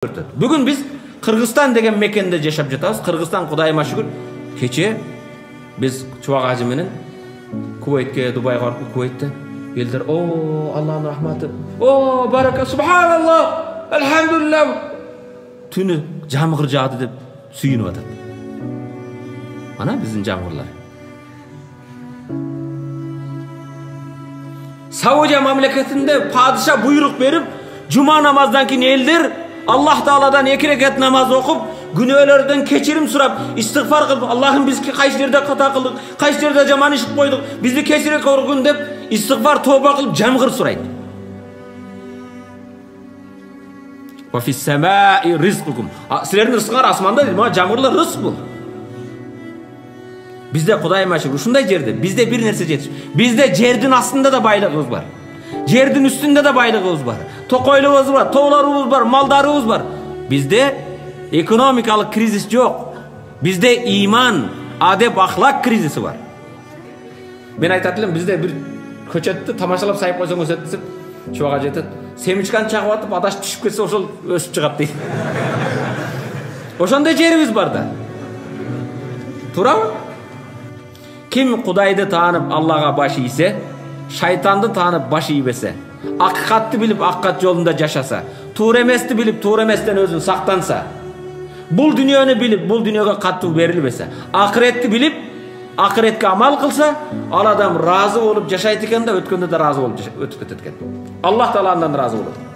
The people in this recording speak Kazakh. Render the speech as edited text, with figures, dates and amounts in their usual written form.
Бүгін біз Қырғызстан деген мекенде жашап жатабыз. Қырғызстан, Құдайыма шүкір, кече біз Чубак ажы менен Кувейтке, Дубайга барып, Кувейтте елдер, о, Аллахның рахматы, о, барака, субханаллах, алхамдулиллах, түні жамғыр жады деп сүйініп атады. Ана біздің жамғырлар. Саудия мамлекетінде падыша буйрук беріп, жума намаздан кейін елдер Allah Taala'dan 2 rekat namaz okup, günahlardan keçirim surap, istiğfar kılıp, Allah'ım biz kaysi yerde hata kıldık, kaysi yerde jaman iş koyduk, bizi keçire korkun dep istiğfar tövbe kılıp jamgır suraydı. Ve fis semai rizqukum. Sizlerin rızkınlar asmanda değil mi? Jamgırlar rızk bu. Bizde Kudayıma şükür uşunday jerde, bizde bir nerse yetiş. Bizde jerdin aslında da baylığımız var. Жердің үстінде de байлығымыз бар, тоқойлығымыз бар, тоғларымыз бар, малдарымыз бар. Bizde ekonomikалық кризис жоқ. Bizde iman, adep, axlaq кризисі бар. Мен айтатылым, бізде бір көчетті тамашалап сайып қойсаң өсетіп, Чубак жетеді. Семічканы чағып атып, адаш түшіп кетсе, ошол өсіп шығады дейді. Ошондай жеріміз бар да. Тура ма? Ким Кудайды таанып Аллаға баш ийсе, шайтанды таанып баш ийбесе, акыйкатты билип акыйкат жолунда жашаса, туура эмести билип туура эместен өзүн сактанса, бул дүйнөнү билип бул дүйнөгө каттуу берилбесе, акыретти билип акыретке амал кылса, ал адам разы болуп жашайт экен да, өткөндө да разы болуп өтүп кетет экен. Аллах Тааладан разы болот.